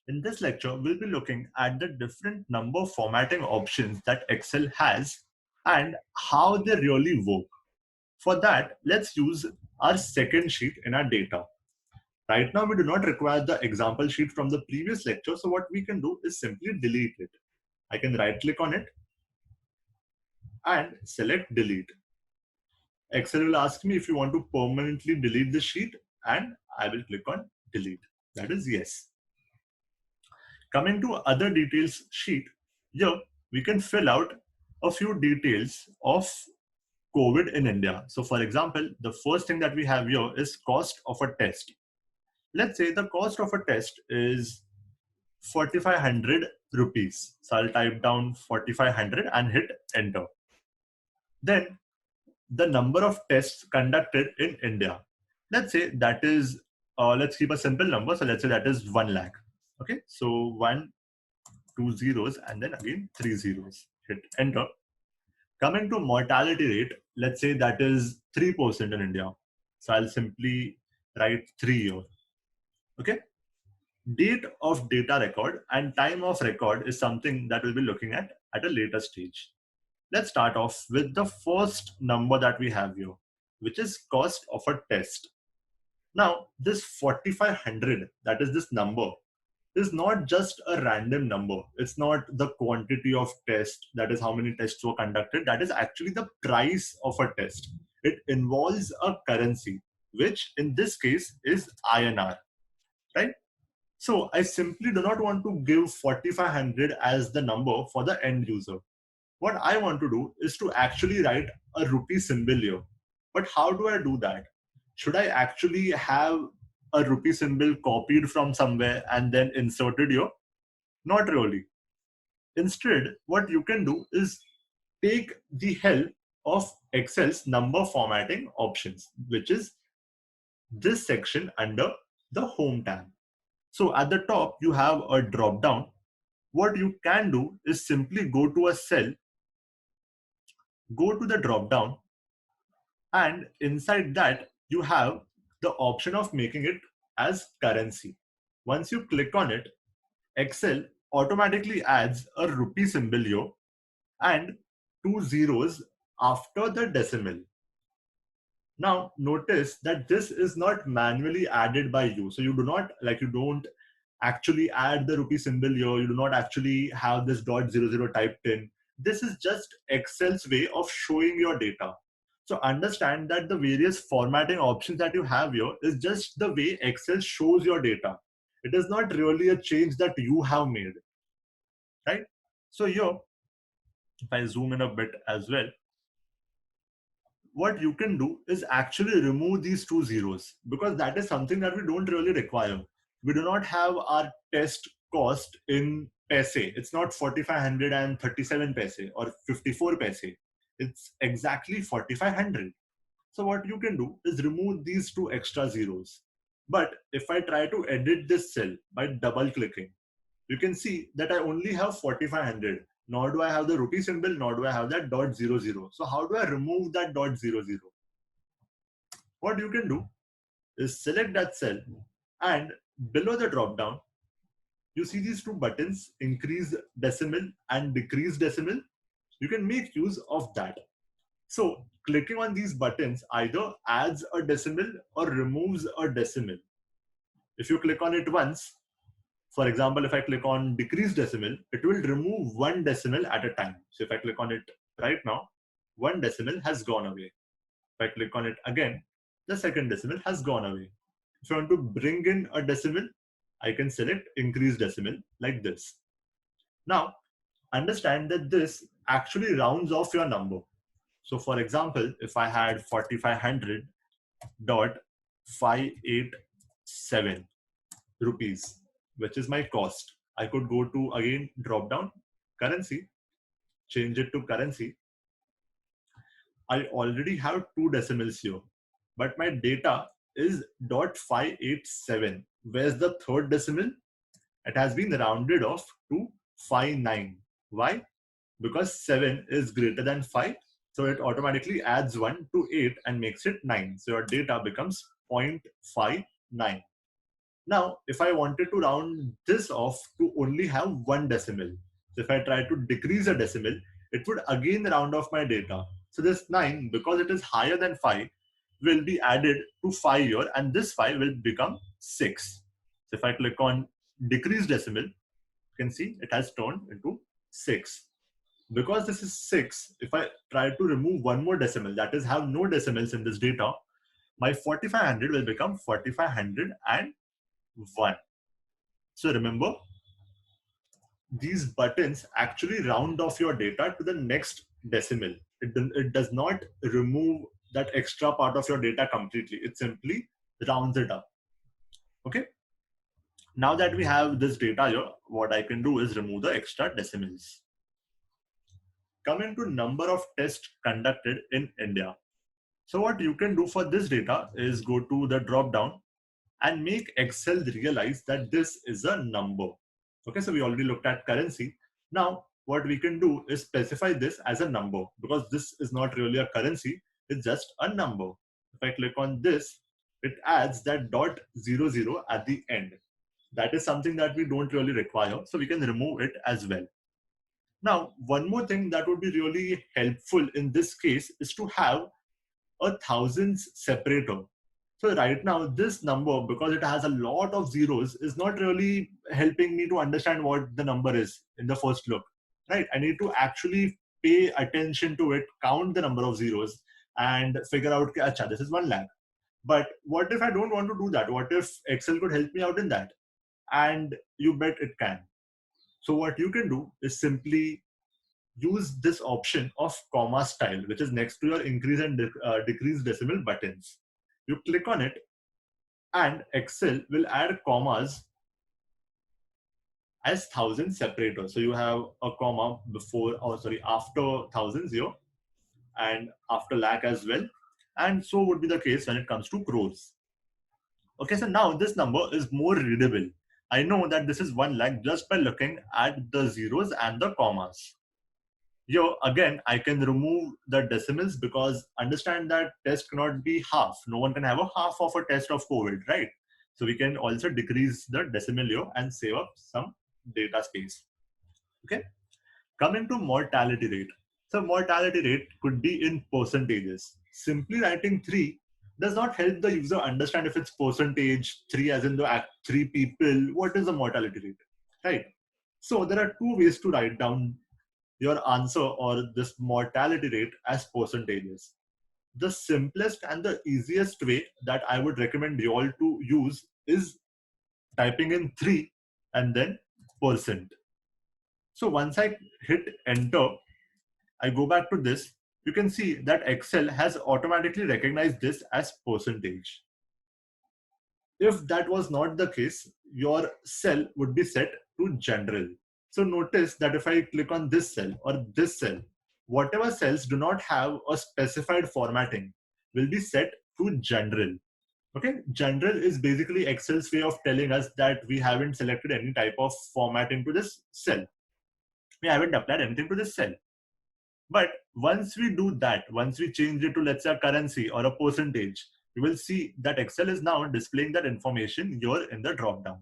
In this lecture, we'll be looking at the different number formatting options that Excel has and how they really work. For that, let's use our second sheet in our data. Right now, we do not require the example sheet from the previous lecture, so what we can do is simply delete it. I can right click on it and select delete. Excel will ask me if you want to permanently delete the sheet, and I will click on delete. That is yes. Coming to other details sheet, here we can fill out a few details of COVID in India. So for example, the first thing that we have here is cost of a test. Let's say the cost of a test is 4,500 rupees. So I'll type down 4,500 and hit enter. Then the number of tests conducted in India. Let's say that is, let's keep a simple number. So let's say that is 1 lakh. Okay, so 1, 2 zeros, and then again 3 zeros. Hit enter. Coming to mortality rate, let's say that is 3% in India. So I'll simply write 3 here. Okay. Date of data record and time of record is something that we'll be looking at a later stage. Let's start off with the first number that we have here, which is cost of a test. Now, this 4,500, that is this number, is not just a random number. It's not the quantity of tests, that is how many tests were conducted. That is actually the price of a test. It involves a currency, which in this case is INR, right? So I simply do not want to give 4,500 as the number for the end user. What I want to do is to actually write a rupee symbol here. But how do I do that? Should I actually have a rupee symbol copied from somewhere and then inserted here? Not really. Instead, what you can do is take the help of Excel's number formatting options, which is this section under the Home tab. So at the top, you have a drop down. What you can do is simply go to a cell, go to the drop down, and inside that, you have the option of making it as currency. Once you click on it, Excel automatically adds a rupee symbol here and 2 zeros after the decimal. Now notice that this is not manually added by you. So you don't actually add the rupee symbol here. You do not actually have this .00 typed in. This is just Excel's way of showing your data. So understand that the various formatting options that you have here is just the way Excel shows your data. It is not really a change that you have made, right? So here, if I zoom in a bit as well, what you can do is actually remove these 2 zeros, because that is something that we don't really require. We do not have our test cost in paise. It's not 4,537 paise or 54 paise. It's exactly 4,500. So what you can do is remove these 2 extra zeros. But if I try to edit this cell by double clicking, you can see that I only have 4,500. Nor do I have the rupee symbol, nor do I have that .00. So how do I remove that .00? What you can do is select that cell, and below the drop down, you see these two buttons, increase decimal and decrease decimal. You can make use of that. So clicking on these buttons either adds a decimal or removes a decimal. If you click on it once, for example, if I click on decrease decimal, it will remove 1 decimal at a time. So if I click on it right now, 1 decimal has gone away. If I click on it again, the second decimal has gone away. If I want to bring in a decimal, I can select increase decimal like this. Now, understand that this actually rounds off your number. So for example, if I had 4,500.587 rupees, which is my cost, I could go to again drop down currency, change it to currency. I already have 2 decimals here, but my data is 0.587. Where's the third decimal? It has been rounded off to 59. Why? Because 7 is greater than 5. So it automatically adds 1 to 8 and makes it 9. So your data becomes 0.59. Now, if I wanted to round this off to only have one decimal, so if I try to decrease a decimal, it would again round off my data. So this 9, because it is higher than 5, will be added to 5 here, and this 5 will become 6. So if I click on decrease decimal, you can see it has turned into 6. Because this is 6, if I try to remove one more decimal, that is have no decimals in this data, my 4500 will become 4501. So remember, these buttons actually round off your data to the next decimal. It does not remove that extra part of your data completely. It simply rounds it up. Okay. Now that we have this data here, what I can do is remove the extra decimals. Coming to number of tests conducted in India. So what you can do for this data is go to the drop down and make Excel realize that this is a number. Okay, so we already looked at currency. Now, what we can do is specify this as a number, because this is not really a currency, it's just a number. If I click on this, it adds that .00 at the end. That is something that we don't really require, so we can remove it as well. Now, one more thing that would be really helpful in this case is to have a thousands separator. So right now, this number, because it has a lot of zeros, is not really helping me to understand what the number is in the first look, right? I need to actually pay attention to it, count the number of zeros, and figure out, acha, this is 1 lakh. But what if I don't want to do that? What if Excel could help me out in that? And you bet it can. So what you can do is simply use this option of comma style, which is next to your increase and decrease decimal buttons. You click on it, and Excel will add commas as thousand separators. So you have a comma before, or sorry, after thousands here, and after lakh as well. And so would be the case when it comes to crores. Okay, so now this number is more readable. I know that this is 1 lakh just by looking at the zeros and the commas. Here again, I can remove the decimals, because understand that test cannot be half. No one can have a half of a test of COVID, right? So we can also decrease the decimal here and save up some data space. Okay. Coming to mortality rate. So mortality rate could be in percentages. Simply writing 3 does not help the user understand if it's percentage, 3 as in the 3 people, what is the mortality rate, right? So there are two ways to write down your answer or this mortality rate as percentages. The simplest and the easiest way that I would recommend you all to use is typing in 3 and then percent. So once I hit enter, I go back to this, you can see that Excel has automatically recognized this as percentage. If that was not the case, your cell would be set to general. So notice that if I click on this cell or this cell, whatever cells do not have a specified formatting will be set to general. Okay, general is basically Excel's way of telling us that we haven't selected any type of formatting to this cell. We haven't applied anything to this cell. But once we do that, once we change it to, let's say, a currency or a percentage, you will see that Excel is now displaying that information here in the dropdown.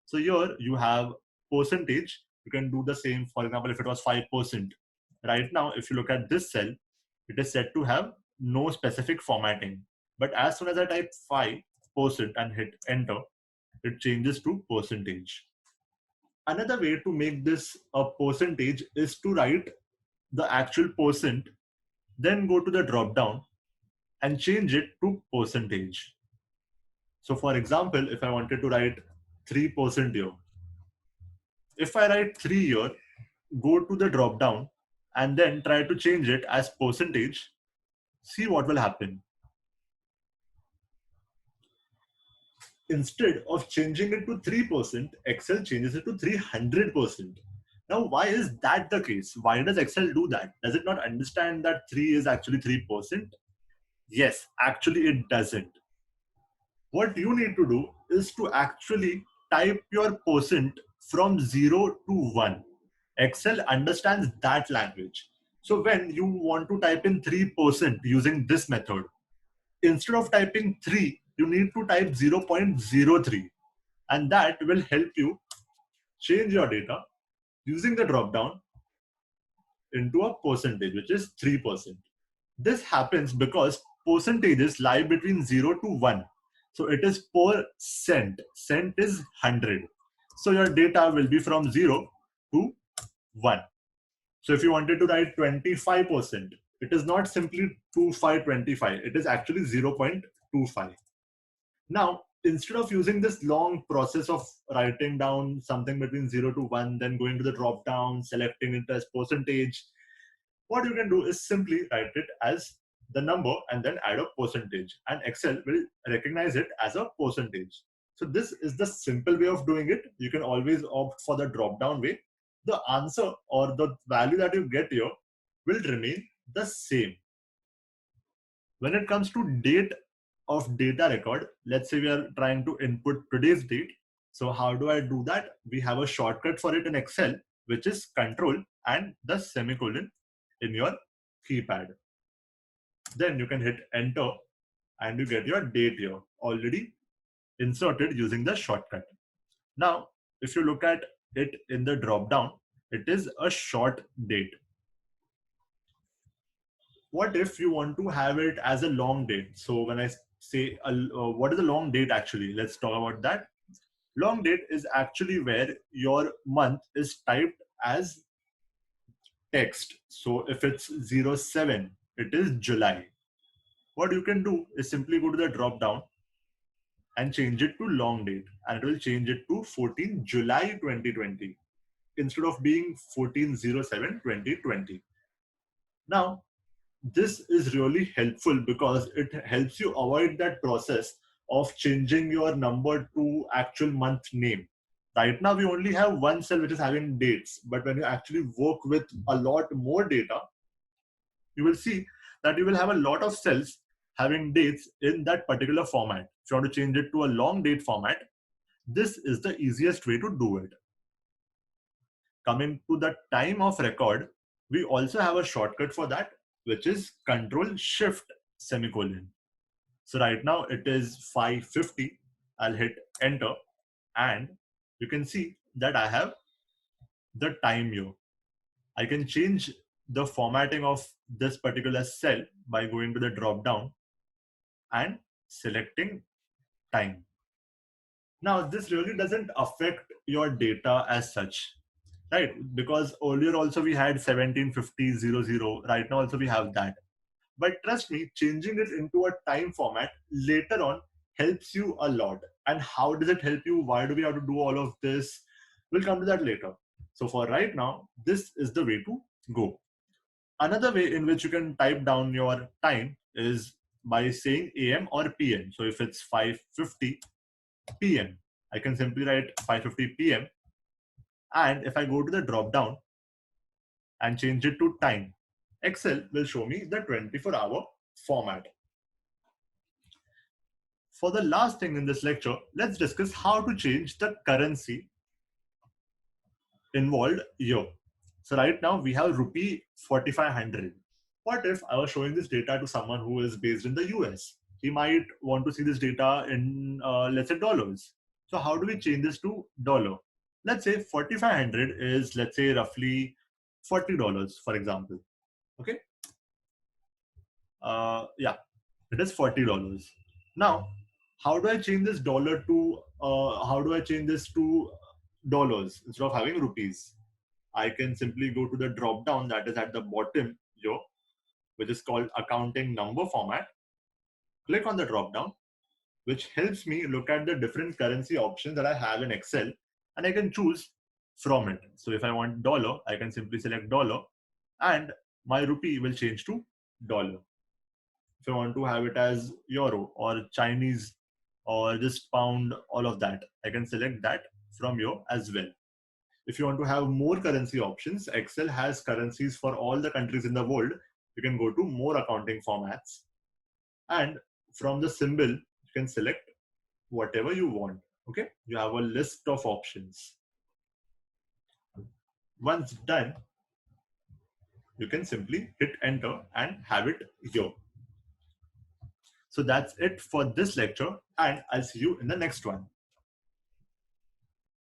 So here you have percentage. You can do the same. For example, if it was 5%. Right now, if you look at this cell, it is set to have no specific formatting. But as soon as I type 5% and hit enter, it changes to percentage. Another way to make this a percentage is to write the actual percent, then go to the drop down and change it to percentage. So for example, if I wanted to write 3% here, if I write 3 here, go to the drop down and then try to change it as percentage, see what will happen. Instead of changing it to 3%, Excel changes it to 300%. Now, why is that the case? Why does Excel do that? Does it not understand that 3 is actually 3%? Yes, actually it doesn't. What you need to do is to actually type your percent from 0 to 1. Excel understands that language. So when you want to type in 3% using this method, instead of typing 3, you need to type 0.03. And that will help you change your data using the drop down into a percentage, which is 3%. This happens because percentages lie between 0 to 1. So it is per cent. Cent is 100. So your data will be from 0 to 1. So if you wanted to write 25%, it is not simply 2525. It is actually 0.25. Now, instead of using this long process of writing down something between 0 to 1, then going to the drop down, selecting it as percentage, what you can do is simply write it as the number and then add a percentage, and Excel will recognize it as a percentage. So this is the simple way of doing it. You can always opt for the drop down way. The answer or the value that you get here will remain the same. When it comes to date of data record, let's say we are trying to input today's date. So how do I do that? We have a shortcut for it in Excel, which is Control and the semicolon in your keypad. Then you can hit enter and you get your date here already inserted using the shortcut. Now, if you look at it in the drop down, it is a short date. What if you want to have it as a long date? So when I say what is a long date actually, let's talk about that. Long date is actually where your month is typed as text. So if it's 07, it is July. What you can do is simply go to the drop down and change it to long date, and it will change it to 14 July 2020 instead of being 14/07/2020. Now, this is really helpful because it helps you avoid that process of changing your number to actual month name. Right now, we only have one cell which is having dates, but when you actually work with a lot more data, you will see that you will have a lot of cells having dates in that particular format. If you want to change it to a long date format, this is the easiest way to do it. Coming to the time of record, we also have a shortcut for that, which is Control Shift semicolon. So right now it is 5:50. I'll hit enter and you can see that I have the time here. I can change the formatting of this particular cell by going to the drop down and selecting time. Now, this really doesn't affect your data as such, right? Because earlier also we had 1750:00. Right now also we have that. But trust me, changing it into a time format later on helps you a lot. And how does it help you? Why do we have to do all of this? We'll come to that later. So for right now, this is the way to go. Another way in which you can type down your time is by saying AM or PM. So if it's 5:50 PM, I can simply write 5:50 PM. And if I go to the drop down and change it to time, Excel will show me the 24-hour format. For the last thing in this lecture, let's discuss how to change the currency involved here. So right now we have rupee 4500. What if I was showing this data to someone who is based in the US? He might want to see this data in, let's say, dollars. So how do we change this to dollar? Let's say 4500 is, let's say, roughly $40, for example. Okay. Yeah, it is $40. Now, how do I change this dollar to, how do I change this to dollars instead of having rupees? I can simply go to the drop down that is at the bottom here, which is called accounting number format. Click on the drop down, which helps me look at the different currency options that I have in Excel, and I can choose from it. So if I want dollar, I can simply select dollar and my rupee will change to dollar. If I want to have it as euro or Chinese or just pound, all of that, I can select that from here as well. If you want to have more currency options, Excel has currencies for all the countries in the world. You can go to more accounting formats. And from the symbol, you can select whatever you want. Okay, you have a list of options. Once done, you can simply hit enter and have it here. So that's it for this lecture, and I'll see you in the next one.